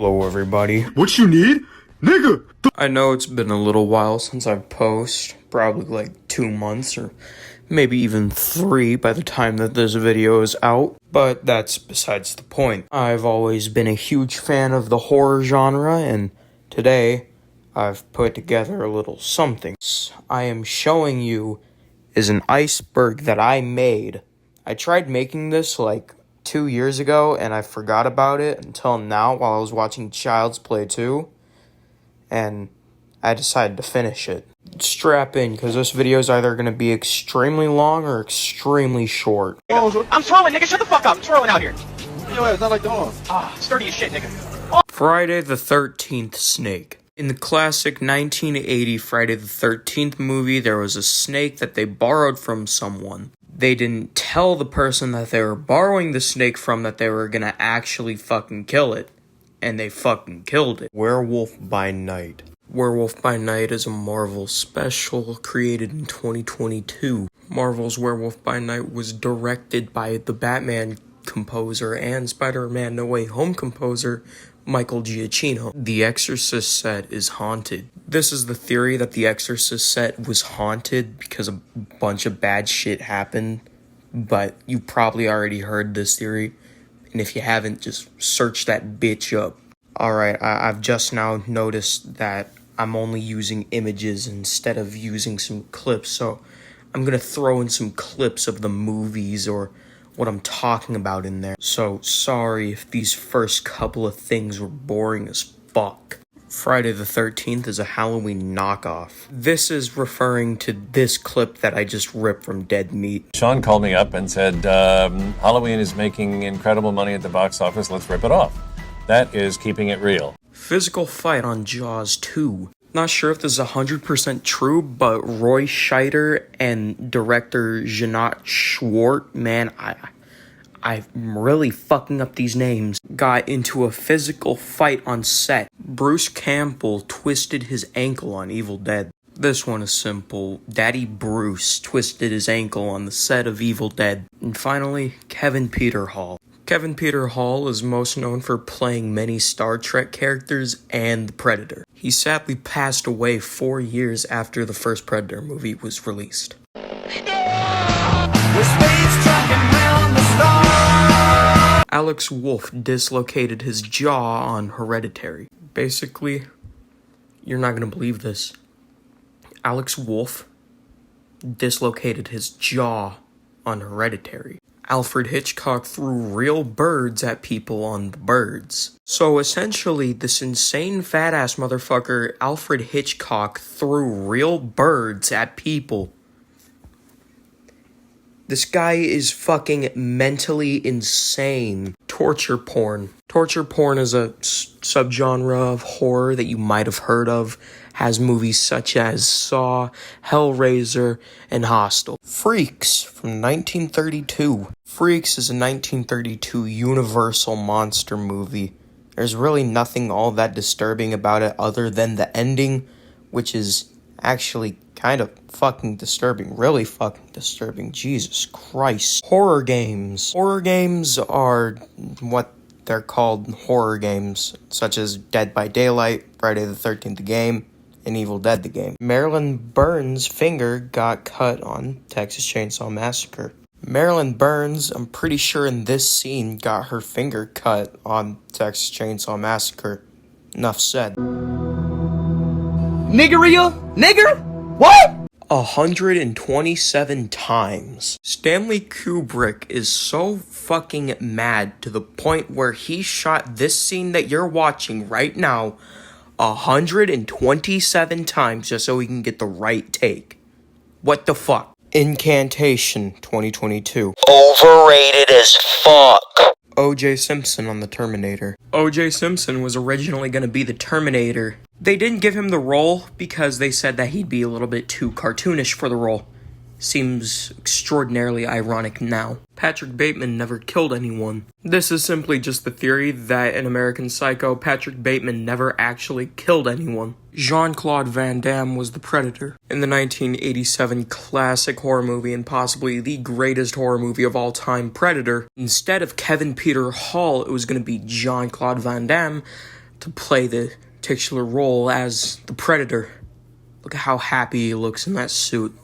Hello everybody. What you need? Nigga! I know it's been a little while since I've posted, probably like 2 months or maybe even 3 by the time that this video is out, but that's besides the point. I've always been a huge fan of the horror genre, and today I've put together a little something. I am showing you is an iceberg that I made. I tried making this like 2 years ago and I forgot about it until now while I was watching Child's Play 2, and I decided to finish it. Strap in, because this video is either going to be extremely long or extremely short. I'm twirling, nigga, shut the fuck up, I'm twirling out here. Yo, it's not like dog. Sturdy as shit, nigga. Friday the 13th snake. In the classic 1980 Friday the 13th movie, there was a snake that they borrowed from someone. They didn't tell the person that they were borrowing the snake from that they were gonna actually fucking kill it. And they fucking killed it. Werewolf by Night. Werewolf by Night is a Marvel special created in 2022. Marvel's Werewolf by Night was directed by the Batman composer and Spider-Man No Way Home composer Michael Giacchino. The Exorcist set is haunted. This is the theory that the Exorcist set was haunted because a bunch of bad shit happened, but you probably already heard this theory, and if you haven't, just search that bitch up. Alright, I've just now noticed that I'm only using images instead of using some clips, so I'm gonna throw in some clips of the movies or what I'm talking about in there. So sorry if these first couple of things were boring as fuck. Friday the 13th is a Halloween knockoff. This is referring to this clip that I just ripped from Dead Meat. Sean called me up and said, Halloween is making incredible money at the box office, let's rip it off. That is keeping it real. Physical fight on Jaws 2. Not sure if this is 100% true, but Roy Scheider and director Jeanette Schwartz, man, I'm really fucking up these names, got into a physical fight on set. Bruce Campbell twisted his ankle on Evil Dead. This one is simple. Daddy Bruce twisted his ankle on the set of Evil Dead. And finally, Kevin Peter Hall. Kevin Peter Hall is most known for playing many Star Trek characters and the Predator. He sadly passed away 4 years after the first Predator movie was released. Alex Wolff dislocated his jaw on Hereditary. Basically, you're not gonna believe this. Alex Wolff dislocated his jaw on Hereditary. Alfred Hitchcock threw real birds at people on The Birds. So essentially, this insane fat-ass motherfucker, Alfred Hitchcock, threw real birds at people. This guy is fucking mentally insane. Torture porn. Torture porn is a subgenre of horror that you might have heard of. Has movies such as Saw, Hellraiser, and Hostel. Freaks from 1932. Freaks is a 1932 Universal monster movie. There's really nothing all that disturbing about it other than the ending, which is actually kind of fucking disturbing. Really fucking disturbing. Jesus Christ. Horror games. Horror games are what they're called horror games, such as Dead by Daylight, Friday the 13th the game, and Evil Dead the game. Marilyn Burns' finger got cut on Texas Chainsaw Massacre. Marilyn Burns, I'm pretty sure in this scene, got her finger cut on Texas Chainsaw Massacre. Enough said. Niggeria? Nigger? What? 127 times. Stanley Kubrick is so fucking mad to the point where he shot this scene that you're watching right now 127 times just so he can get the right take. What the fuck? Incantation 2022. Overrated as fuck. O.J. Simpson on The Terminator. O.J. Simpson was originally going to be the Terminator. They didn't give him the role because they said that he'd be a little bit too cartoonish for the role. Seems extraordinarily ironic now. Patrick Bateman never killed anyone. This is simply just the theory that in American Psycho, Patrick Bateman never actually killed anyone. Jean-Claude Van Damme was the Predator. In the 1987 classic horror movie and possibly the greatest horror movie of all time, Predator, instead of Kevin Peter Hall, it was going to be Jean-Claude Van Damme to play the titular role as the Predator. Look at how happy he looks in that suit.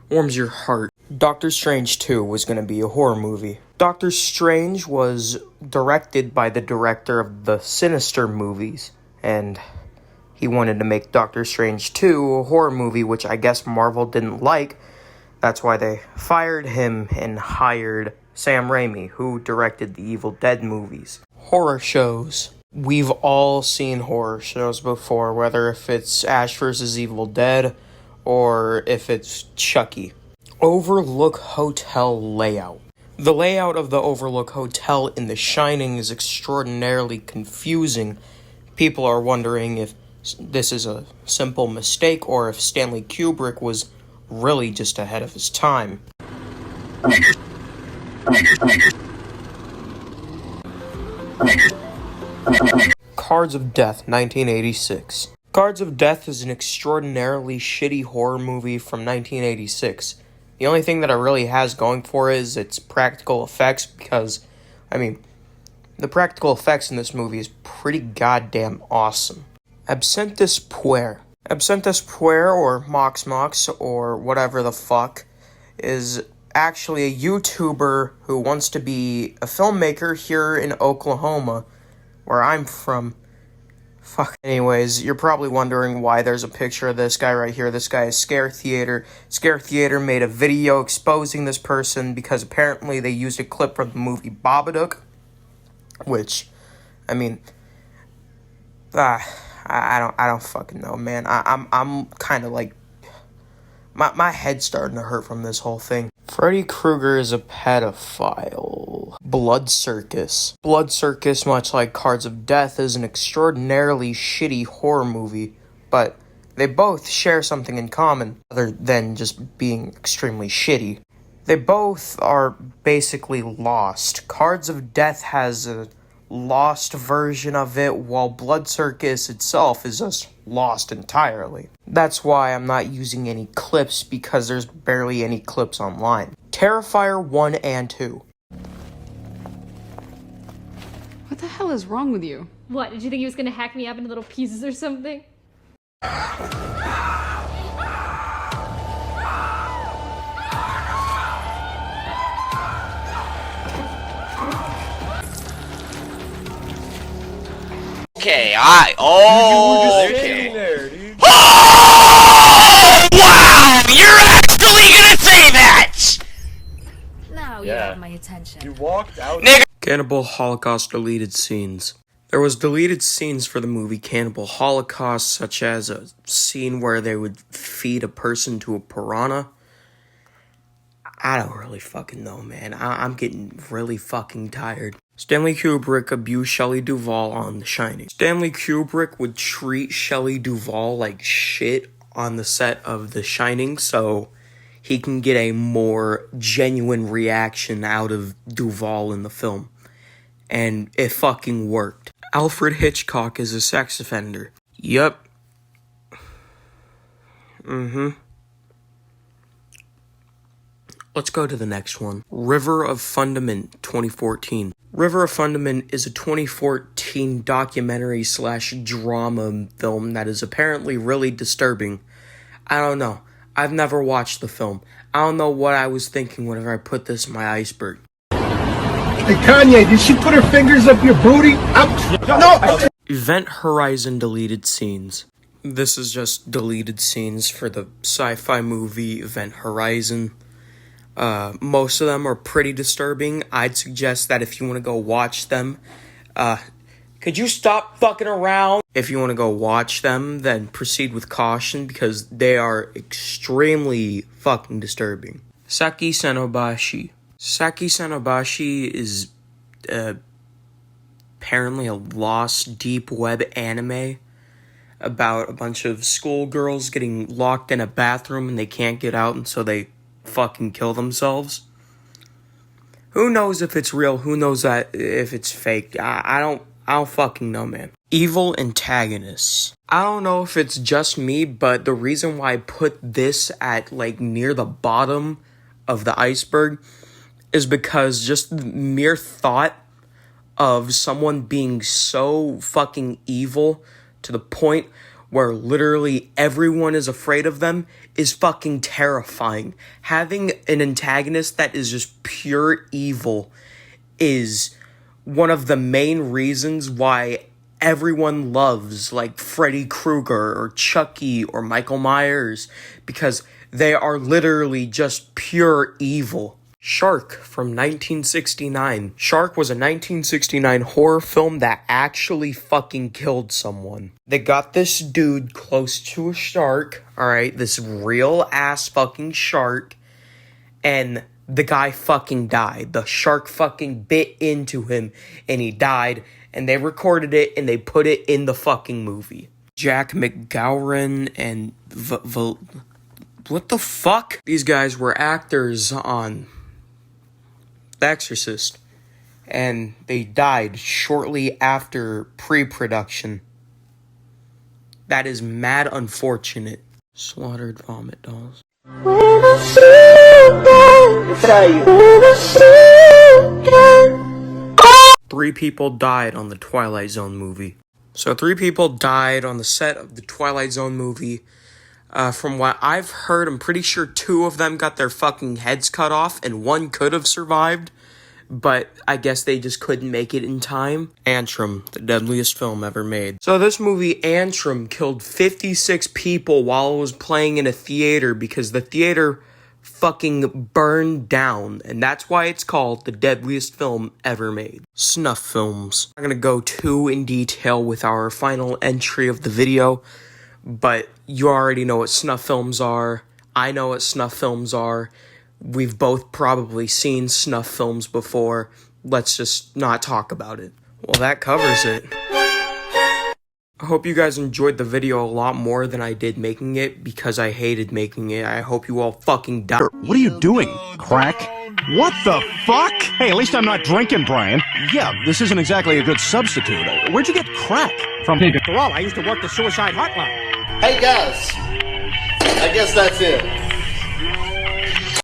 Warms your heart. Doctor Strange 2 was going to be a horror movie. Doctor Strange was directed by the director of the Sinister movies, and he wanted to make Doctor Strange 2 a horror movie, which I guess Marvel didn't like. That's why they fired him and hired Sam Raimi, who directed the Evil Dead movies. Horror shows. We've all seen horror shows before, whether if it's Ash vs. Evil Dead or if it's Chucky. Overlook Hotel layout. The layout of the Overlook Hotel in The Shining is extraordinarily confusing. People are wondering if this is a simple mistake or if Stanley Kubrick was really just ahead of his time. Cards of Death, 1986. Cards of Death is an extraordinarily shitty horror movie from 1986. The only thing that it really has going for it is its practical effects, because, the practical effects in this movie is pretty goddamn awesome. Absentis Puer. Absentis Puer, or Mox Mox, or whatever the fuck, is actually a YouTuber who wants to be a filmmaker here in Oklahoma, where I'm from. Fuck. Anyways, you're probably wondering why there's a picture of this guy right here. This guy is Scare Theater. Scare Theater made a video exposing this person because apparently they used a clip from the movie Babadook, which, I don't fucking know, man. I'm kind of like, my head's starting to hurt from this whole thing. Freddy Krueger is a pedophile. Blood Circus. Blood Circus, much like Cards of Death, is an extraordinarily shitty horror movie, but they both share something in common, other than just being extremely shitty. They both are basically lost. Cards of Death has a lost version of it, while Blood Circus itself is just lost entirely. That's why I'm not using any clips, because there's barely any clips online. Terrifier 1 and 2. What the hell is wrong with you? What, did you think he was gonna hack me up into little pieces or something? Okay, okay. Oh! Wow! You're actually gonna say that! Now you have my attention. You walked out. Cannibal Holocaust deleted scenes. There was deleted scenes for the movie Cannibal Holocaust, such as a scene where they would feed a person to a piranha. I don't really fucking know, man. I'm getting really fucking tired. Stanley Kubrick abused Shelley Duvall on The Shining. Stanley Kubrick would treat Shelley Duvall like shit on the set of The Shining, so he can get a more genuine reaction out of Duvall in the film. And it fucking worked. Alfred Hitchcock is a sex offender. Yep. Let's go to the next one. River of Fundament, 2014. River of Fundament is a 2014 documentary/drama film that is apparently really disturbing. I don't know. I've never watched the film. I don't know what I was thinking whenever I put this in my iceberg. Hey, Kanye, did she put her fingers up your booty? No! Event Horizon deleted scenes. This is just deleted scenes for the sci-fi movie Event Horizon. Most of them are pretty disturbing. I'd suggest that if you want to go watch them, could you stop fucking around? If you want to go watch them, then proceed with caution, because they are extremely fucking disturbing. Saki Senobashi. Saki Senobashi is, apparently a lost deep web anime about a bunch of schoolgirls getting locked in a bathroom and they can't get out, and so they fucking kill themselves. Who knows if it's real? Who knows that if it's fake? I don't fucking know, man. Evil antagonists. I don't know if it's just me, but the reason why I put this at near the bottom of the iceberg is because just the mere thought of someone being so fucking evil to the point where literally everyone is afraid of them is fucking terrifying. Having an antagonist that is just pure evil is one of the main reasons why everyone loves like Freddy Krueger or Chucky or Michael Myers, because they are literally just pure evil. Shark from 1969. Shark was a 1969 horror film that actually fucking killed someone. They got this dude close to a shark, alright, this real ass fucking shark, and the guy fucking died. The shark fucking bit into him and he died, and they recorded it and they put it in the fucking movie. Jack McGowan and what the fuck? These guys were actors on The Exorcist, and they died shortly after pre-production. That is mad unfortunate. Slaughtered vomit dolls. Three people died on the Twilight Zone movie. So 3 people died on the set of the Twilight Zone movie. From what I've heard, I'm pretty sure 2 of them got their fucking heads cut off, and 1 could have survived, but I guess they just couldn't make it in time. Antrim, the deadliest film ever made. So this movie, Antrim, killed 56 people while it was playing in a theater because the theater fucking burned down, and that's why it's called the deadliest film ever made. Snuff films. I'm not gonna go too in detail with our final entry of the video, but you already know what snuff films are. I know what snuff films are. We've both probably seen snuff films before. Let's just not talk about it. Well, that covers it. I hope you guys enjoyed the video a lot more than I did making it, because I hated making it. I hope you all fucking die. What are you doing? Crack? What the fuck? Hey, at least I'm not drinking, Brian. Yeah, this isn't exactly a good substitute. Where'd you get crack? From After all, I used to work the suicide hotline. Hey guys, I guess that's it.